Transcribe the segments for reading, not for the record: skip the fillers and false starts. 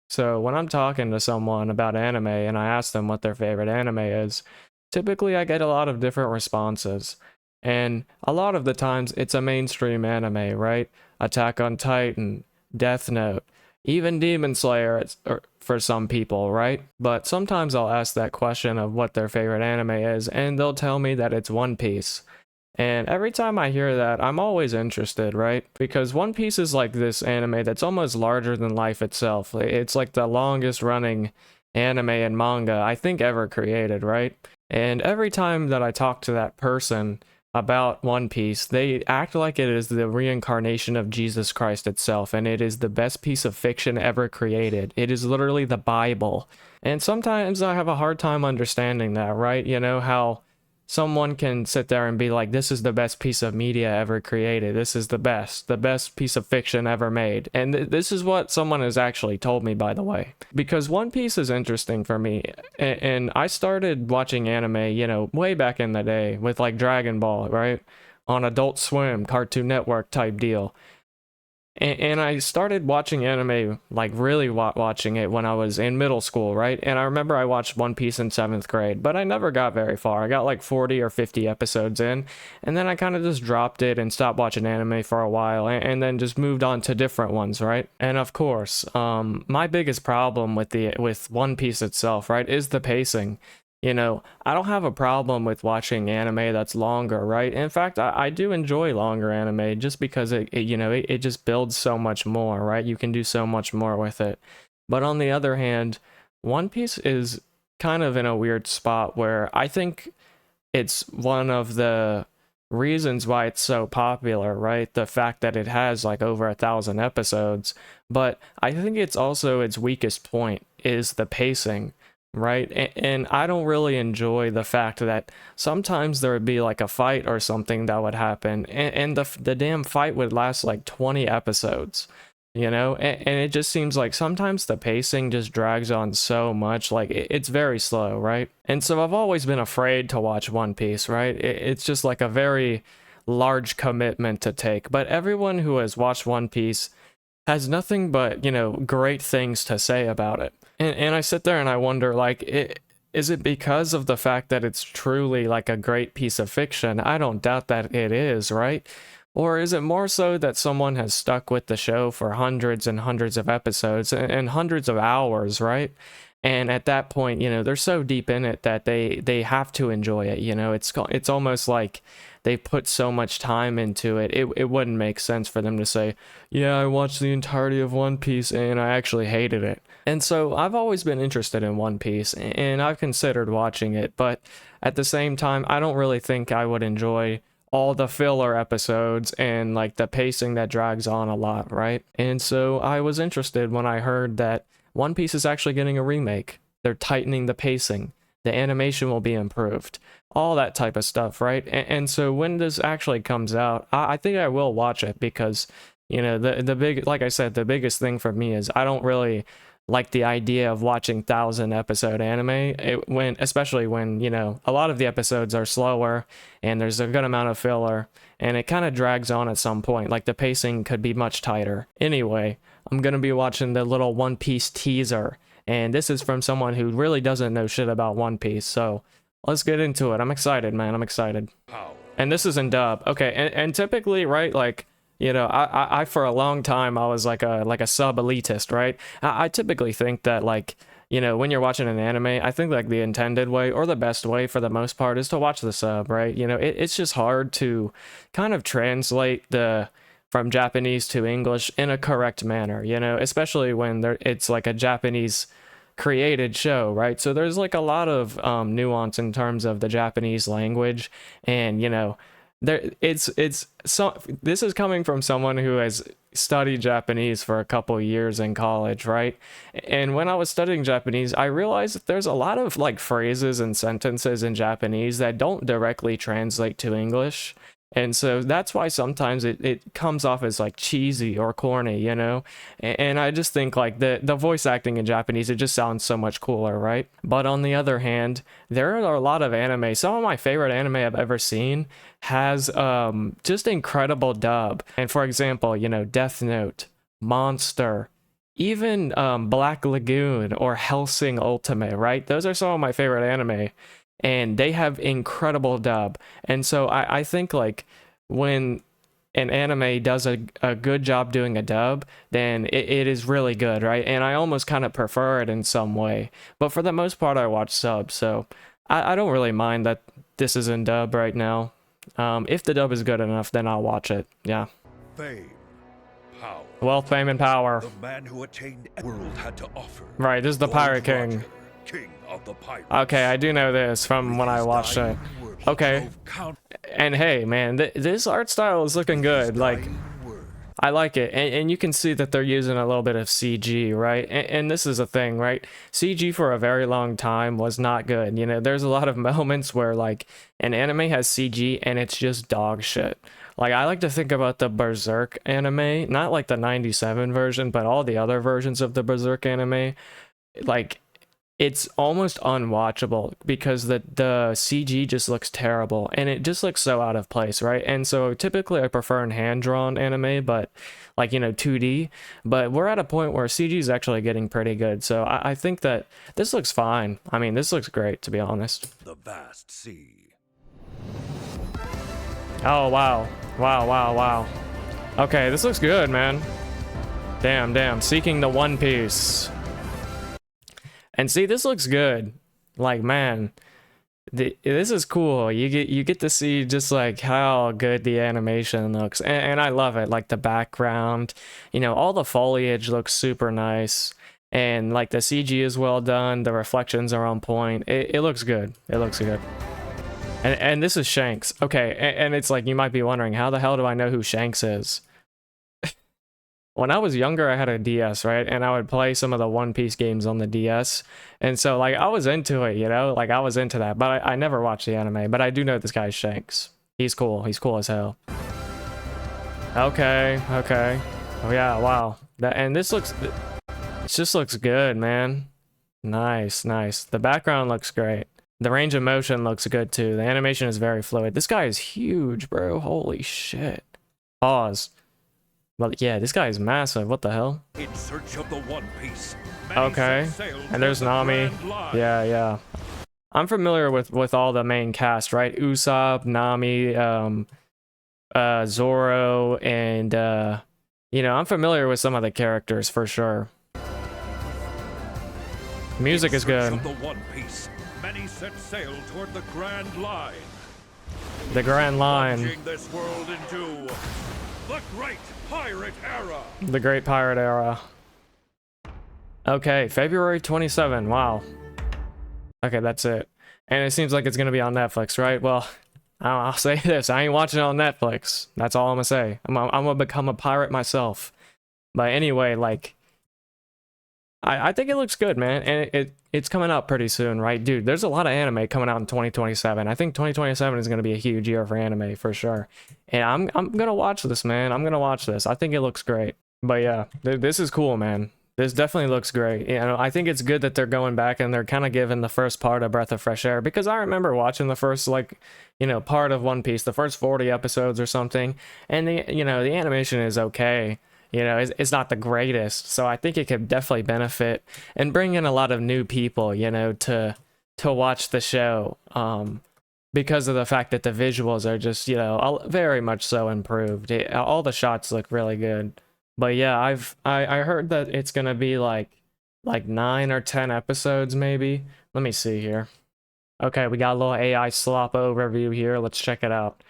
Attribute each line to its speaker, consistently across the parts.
Speaker 1: So when I'm talking to someone about anime and I ask them what their favorite anime is, typically I get a lot of different responses. And a lot of the times it's a mainstream anime, right? Attack on Titan, Death Note, even Demon Slayer for some people, right? But sometimes I'll ask that question of what their favorite anime is, and they'll tell me that it's One Piece. And every time I hear that, I'm always interested, right? Because One Piece is like this anime that's almost larger than life itself. It's like the longest running anime and manga I think ever created, right? And every time that I talk to that person about One Piece, they act like it is the reincarnation of Jesus Christ itself, and it is the best piece of fiction ever created. It is literally the Bible. And sometimes I have a hard time understanding that, right? You know, how someone can sit there and be like, this is the best piece of media ever created. This is the best piece of fiction ever made. And this is what someone has actually told me, by the way. Because One Piece is interesting for me. And I started watching anime, you know, way back in the day with like Dragon Ball, right? On Adult Swim, Cartoon Network type deal. And I started watching anime, like really watching it when I was in middle school, right? And I remember I watched One Piece in seventh grade, but I never got very far. I got like 40 or 50 episodes in, and then I kind of just dropped it and stopped watching anime for a while, and then just moved on to different ones, right? And of course, my biggest problem with One Piece itself, right, is the pacing. You know, I don't have a problem with watching anime that's longer, right? In fact, I do enjoy longer anime just because it just builds so much more, right? You can do so much more with it. But on the other hand, One Piece is kind of in a weird spot where I think it's one of the reasons why it's so popular, right? The fact that it has like over 1,000 episodes. But I think it's also its weakest point is the pacing, right? And I don't really enjoy the fact that sometimes there would be like a fight or something that would happen, and the damn fight would last like 20 episodes. You know, and it just seems like sometimes the pacing just drags on so much, like it's very slow, right? And so I've always been afraid to watch One Piece, right? It's just like a very large commitment to take. But everyone who has watched One Piece has nothing but, you know, great things to say about it. And I sit there and I wonder, like, is it because of the fact that it's truly like a great piece of fiction? I don't doubt that it is, right? Or is it more so that someone has stuck with the show for hundreds and hundreds of episodes and hundreds of hours, right? And at that point, you know, they're so deep in it that they have to enjoy it. You know, it's almost like they put so much time into it. It wouldn't make sense for them to say, "Yeah, I watched the entirety of One Piece and I actually hated it." And so I've always been interested in One Piece and I've considered watching it, but at the same time, I don't really think I would enjoy all the filler episodes and like the pacing that drags on a lot, right? And so I was interested when I heard that One Piece is actually getting a remake. They're tightening the pacing. The animation will be improved. All that type of stuff, right? And so when this actually comes out, I think I will watch it because, you know, the big, like I said, the biggest thing for me is I don't really like the idea of watching 1,000 episode anime. Especially when, you know, a lot of the episodes are slower and there's a good amount of filler and it kind of drags on at some point. Like the pacing could be much tighter. Anyway, I'm gonna be watching the little One Piece teaser, and this is from someone who really doesn't know shit about One Piece. So let's get into it. I'm excited, man. I'm excited. And this is in dub. Okay, and typically, right, like, you know, I for a long time I was like a sub elitist, right? I typically think that, like, you know, when you're watching an anime, I think like the intended way or the best way for the most part is to watch the sub, right? You know, it's just hard to kind of translate the from Japanese to English in a correct manner, you know, especially when it's like a Japanese created show, right? So there's like a lot of nuance in terms of the Japanese language, and you know, it's so this is coming from someone who has studied Japanese for a couple years in college, right? And when I was studying Japanese, I realized that there's a lot of like phrases and sentences in Japanese that don't directly translate to English. And so that's why sometimes it comes off as like cheesy or corny, you know? And I just think like the voice acting in Japanese, it just sounds so much cooler, right? But on the other hand, there are a lot of anime. Some of my favorite anime I've ever seen has just incredible dub. And for example, you know, Death Note, Monster, even Black Lagoon or Hellsing Ultimate, right? Those are some of my favorite anime, and they have incredible dub. And so I think like when an anime does a good job doing a dub, then it is really good, right? And I almost kind of prefer it in some way. But for the most part, I watch subs, so I don't really mind that this is in dub right now. If the dub is good enough, then I'll watch it. Yeah.
Speaker 2: Fame, power.
Speaker 1: Wealth, fame, and power.
Speaker 2: The man who attained the world had to offer.
Speaker 1: Right, this is the Pirate King.
Speaker 2: Roger, King of the Pirates.
Speaker 1: Okay, I do know this from when I watched it. Okay. And hey, man, this art style is looking good. Like, I like it. And you can see that they're using a little bit of CG, right? And this is a thing, right? CG for a very long time was not good. You know, there's a lot of moments where, like, an anime has CG and it's just dog shit. Like, I like to think about the Berserk anime, not like the 97 version, but all the other versions of the Berserk anime. Like, it's almost unwatchable because the CG just looks terrible and it just looks so out of place, right? And so typically I prefer an hand-drawn anime, but like, you know, 2D, but we're at a point where CG is actually getting pretty good. So I think that this looks fine. I mean, this looks great, to be honest.
Speaker 2: The vast sea.
Speaker 1: Oh, wow. Wow, wow, wow. Okay, this looks good, man. Damn. Seeking the One Piece. And see, this looks good. Like, man, this is cool. You get to see just like how good the animation looks, and I love it. Like the background, you know, all the foliage looks super nice, and like the CG is well done. The reflections are on point. It looks good. It looks good. And this is Shanks. Okay, and it's like you might be wondering, how the hell do I know who Shanks is? When I was younger, I had a DS, right? And I would play some of the One Piece games on the DS. And so, like, I was into it, you know? Like, I was into that. But I never watched the anime. But I do know this guy's Shanks. He's cool. He's cool as hell. Okay. Oh, yeah, wow. And this looks... It just looks good, man. Nice. The background looks great. The range of motion looks good, too. The animation is very fluid. This guy is huge, bro. Holy shit. Pause. Well, yeah, this guy is massive. What the hell?
Speaker 2: In search of the One Piece.
Speaker 1: Okay. And there's Nami. Yeah. I'm familiar with all the main cast, right? Usopp, Nami, Zoro, and you know, I'm familiar with some of the characters for sure. Music is good.
Speaker 2: Of the One Piece, many set sail toward the Grand Line.
Speaker 1: The Grand Line.
Speaker 2: Plunging this world into the Great Pirate Era.
Speaker 1: The Great Pirate Era. Okay, February 27. Wow. Okay, that's it. And it seems like it's gonna be on Netflix, right? Well, I'll say this: I ain't watching it on Netflix. That's all I'm gonna say. I'm gonna become a pirate myself. But anyway, like, I think it looks good, man, and it's coming out pretty soon, right, dude? There's a lot of anime coming out in 2027. I think 2027 is gonna be a huge year for anime for sure, and I'm gonna watch this, man. I'm gonna watch this. I think it looks great. But yeah, this is cool, man. This definitely looks great. You know, I think it's good that they're going back and they're kind of giving the first part a breath of fresh air, because I remember watching the first, like, you know, part of One Piece, the first 40 episodes or something, and the animation is okay. You know, it's not the greatest, so I think it could definitely benefit and bring in a lot of new people, you know, to watch the show, because of the fact that the visuals are just, you know, very much so improved. All the shots look really good. But yeah, I heard that it's gonna be like 9 or 10 episodes maybe. Let me see here. Okay, we got a little AI slop overview here. Let's check it out.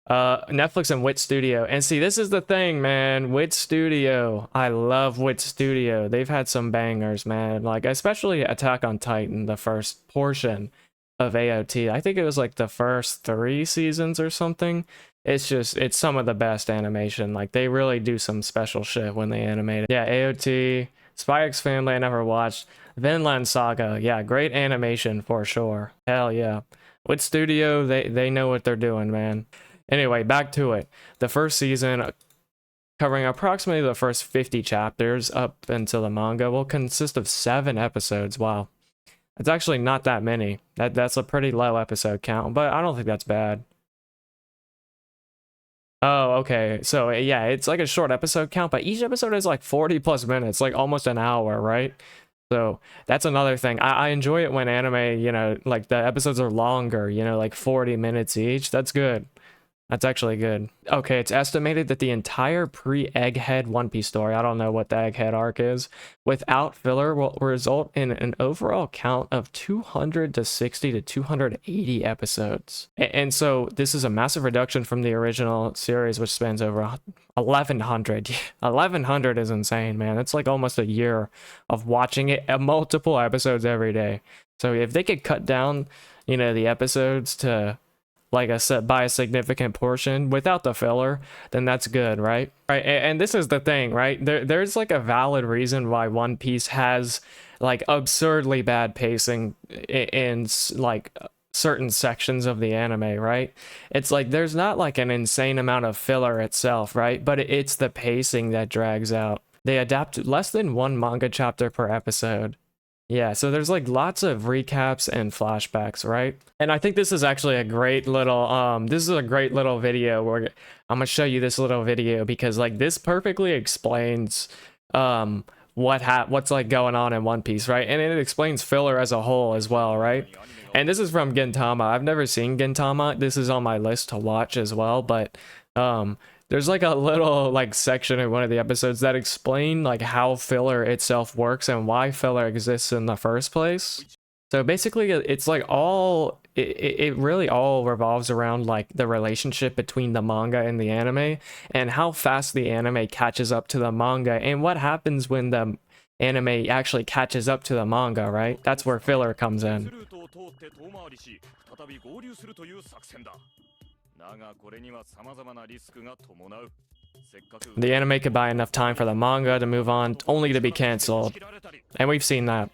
Speaker 1: Netflix and Wit Studio. And see, this is the thing, man. Wit Studio. I love Wit Studio. They've had some bangers, man. Like, especially Attack on Titan, the first portion of AOT. I think it was like the first 3 seasons or something. It's some of the best animation. Like, they really do some special shit when they animate it. Yeah, AOT, Spy X Family I never watched. Vinland Saga. Yeah, great animation for sure. Hell yeah. Wit Studio, they know what they're doing, man. Anyway, back to it. The first season, covering approximately the first 50 chapters up until the manga, will consist of 7 episodes. Wow. It's actually not that many. That's a pretty low episode count, but I don't think that's bad. Oh, okay. So yeah, it's like a short episode count, but each episode is like 40 plus minutes, like almost an hour, right? So that's another thing. I enjoy it when anime, like the episodes are longer, like 40 minutes each. That's good. That's actually good. Okay, it's estimated that the entire pre-Egghead One Piece story, I don't know what the Egghead arc is, without filler will result in an overall count of 200 to 60 to 280 episodes. And so this is a massive reduction from the original series, which spans over 1100. 1100 is insane, man. It's like almost a year of watching it, multiple episodes every day. So if they could cut down, the episodes to like I said, by a significant portion without the filler, then that's good, right? Right, and this is the thing, right? There's like a valid reason why One Piece has like absurdly bad pacing in like certain sections of the anime, right? It's like there's not like an insane amount of filler itself, right? But it's the pacing that drags out. They adapt less than one manga chapter per episode. Yeah, so there's like lots of recaps and flashbacks, right? And I think this is actually a great little this is a great little video where I'm gonna show you this little video because like this perfectly explains what's like going on in One Piece, right? And it explains filler as a whole as well, right? And this is from Gintama. I've never seen Gintama. This is on my list to watch as well, but there's like a little like section in one of the episodes that explain like how filler itself works and why filler exists in the first place. So basically it's like it really all revolves around like the relationship between the manga and the anime and how fast the anime catches up to the manga and what happens when the anime actually catches up to the manga, right? That's where filler comes in. The anime could buy enough time for the manga to move on, only to be cancelled. And we've seen that.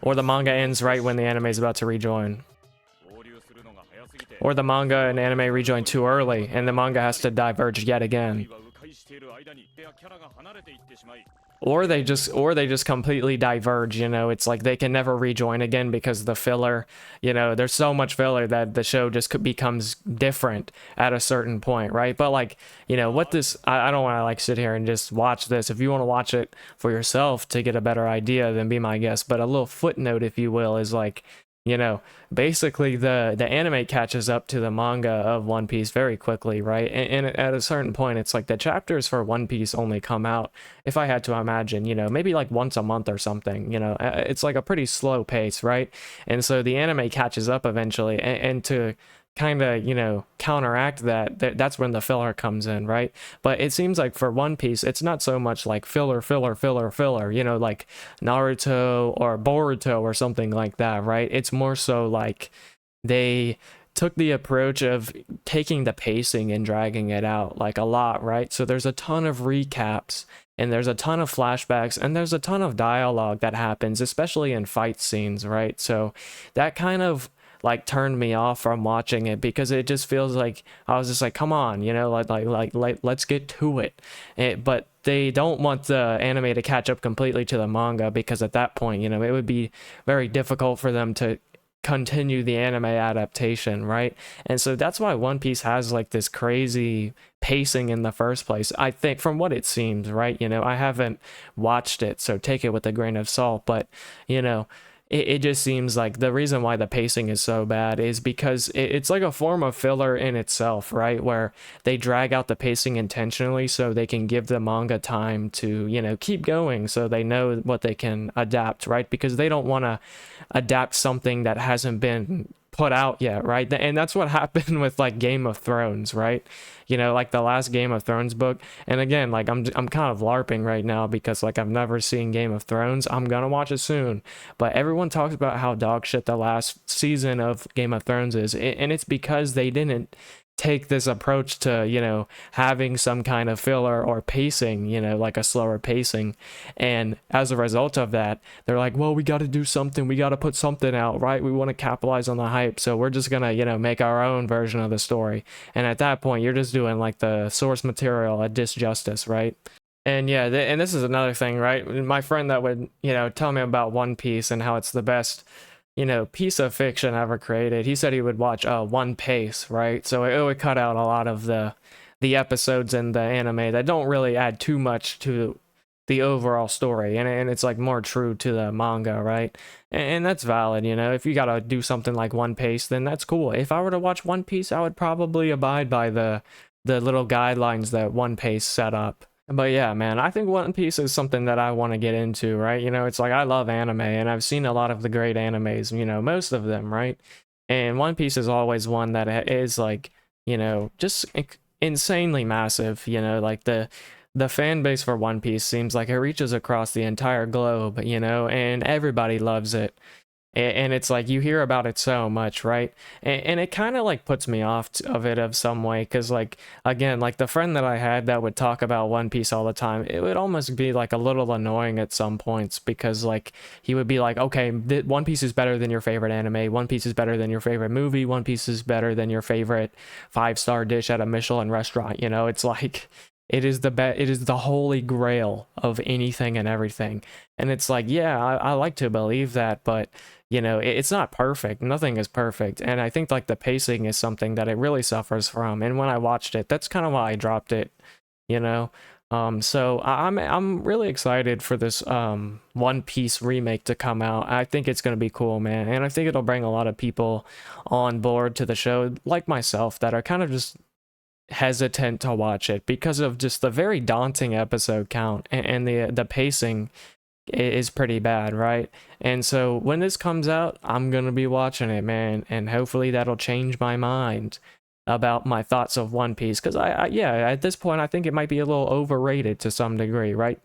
Speaker 1: Or the manga ends right when the anime is about to rejoin. Or the manga and anime rejoin too early, and the manga has to diverge yet again. Or they just completely diverge, it's like they can never rejoin again because the filler, there's so much filler that the show just becomes different at a certain point, right? But like, what this, I don't want to like sit here and just watch this. If you want to watch it for yourself to get a better idea, then be my guest. But a little footnote, if you will, is like, basically the anime catches up to the manga of One Piece very quickly, right? And at a certain point, it's like the chapters for One Piece only come out, if I had to imagine, maybe like once a month or something, it's like a pretty slow pace, right? And so the anime catches up eventually, and to kind of counteract that's when the filler comes in, right? But it seems like for One Piece it's not so much like filler like Naruto or Boruto or something like that, right? It's more so like they took the approach of taking the pacing and dragging it out like a lot, right? So there's a ton of recaps and there's a ton of flashbacks and there's a ton of dialogue that happens, especially in fight scenes, right? So that kind of like turned me off from watching it because it just feels like I was just like, come on, like let's get to it. But they don't want the anime to catch up completely to the manga because at that point, it would be very difficult for them to continue the anime adaptation, right? And so that's why One Piece has like this crazy pacing in the first place, I think, from what it seems, right? I haven't watched it, so take it with a grain of salt, but it just seems like the reason why the pacing is so bad is because it's like a form of filler in itself, right? Where they drag out the pacing intentionally so they can give the manga time to, keep going so they know what they can adapt, right? Because they don't want to adapt something that hasn't been put out yet, right? And that's what happened with like Game of Thrones, right? Like the last Game of Thrones book. And again, like I'm kind of LARPing right now because like I've never seen Game of Thrones. I'm gonna watch it soon, but everyone talks about how dog shit the last season of Game of Thrones is, and it's because they didn't take this approach to having some kind of filler or pacing, like a slower pacing. And as a result of that, they're like, well, we got to do something, we got to put something out, right? We want to capitalize on the hype, so we're just gonna make our own version of the story. And at that point you're just doing like the source material a disjustice, right? And yeah, and this is another thing, right? My friend that would tell me about One Piece and how it's the best piece of fiction ever created. He said he would watch One Piece, right? So it would cut out a lot of the episodes in the anime that don't really add too much to the overall story, and it's like more true to the manga, right? And that's valid. If you gotta do something like One Piece, then that's cool. If I were to watch One Piece, I would probably abide by the little guidelines that One Piece set up. But yeah, man, I think One Piece is something that I want to get into, right? It's like I love anime and I've seen a lot of the great animes, most of them, right? And One Piece is always one that is like, just insanely massive, like the fan base for One Piece seems like it reaches across the entire globe, and everybody loves it. And it's like you hear about it so much, right? And it kind of like puts me off of it of some way, because like again, like the friend that I had that would talk about One Piece all the time, it would almost be like a little annoying at some points, because like he would be like, okay, One Piece is better than your favorite anime, One Piece is better than your favorite movie, One Piece is better than your favorite 5-star dish at a Michelin restaurant. It's like it is the holy grail of anything and everything. And it's like, yeah, I like to believe that, but it's not perfect. Nothing is perfect. And I think like the pacing is something that it really suffers from. And when I watched it, that's kind of why I dropped it, you know? So I'm really excited for this One Piece remake to come out. I think it's gonna be cool, man. And I think it'll bring a lot of people on board to the show, like myself, that are kind of just hesitant to watch it because of just the very daunting episode count, and the pacing is pretty bad, right? And so when this comes out, I'm gonna be watching it, man, and hopefully that'll change my mind about my thoughts of One Piece, because yeah, at this point I think it might be a little overrated to some degree, right?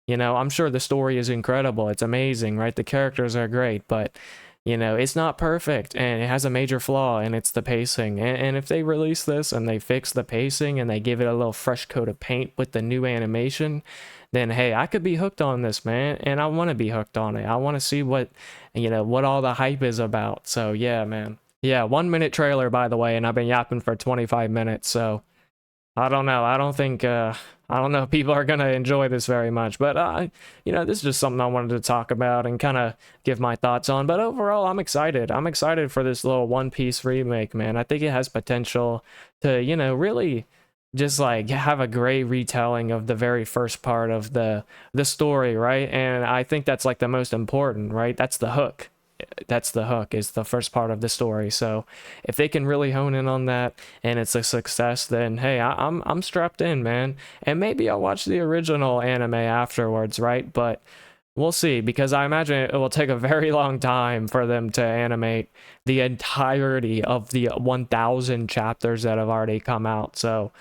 Speaker 1: I'm sure the story is incredible, it's amazing, right? The characters are great, but it's not perfect, and it has a major flaw, and it's the pacing. And if they release this and they fix the pacing and they give it a little fresh coat of paint with the new animation, then hey, I could be hooked on this, man. And I want to be hooked on it. I want to see what all the hype is about. So yeah, man. Yeah, 1 minute trailer, by the way, and I've been yapping for 25 minutes, so I don't know. I don't know if people are going to enjoy this very much, but this is just something I wanted to talk about and kind of give my thoughts on. But overall, I'm excited. I'm excited for this little One Piece remake, man. I think it has potential to, really just like have a great retelling of the very first part of the story, right? And I think that's like the most important, right? That's the hook, is the first part of the story. So if they can really hone in on that and it's a success, then hey, I'm strapped in, man. And maybe I'll watch the original anime afterwards, right? But we'll see, because I imagine it will take a very long time for them to animate the entirety of the 1,000 chapters that have already come out. So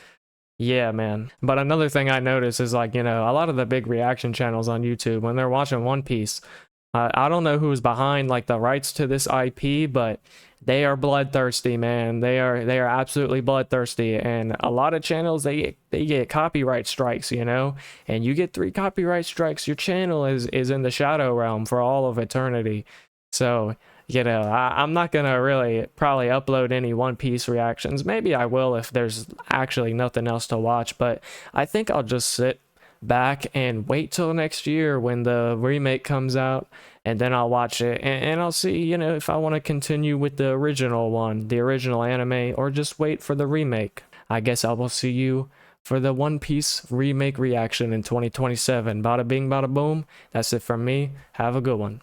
Speaker 1: yeah, man. But another thing I notice is like, a lot of the big reaction channels on YouTube, when they're watching One Piece, I don't know who's behind like the rights to this IP, but they are bloodthirsty, man. They are absolutely bloodthirsty, and a lot of channels they get copyright strikes, and you get 3 copyright strikes, your channel is in the shadow realm for all of eternity. So I'm not gonna really probably upload any One Piece reactions. Maybe I will if there's actually nothing else to watch, but I think I'll just sit back and wait till next year when the remake comes out, and then I'll watch it, and I'll see if I want to continue with the original one, the original anime, or just wait for the remake. I guess I will see you for the One Piece remake reaction in 2027. Bada bing, bada boom. That's it from me. Have a good one.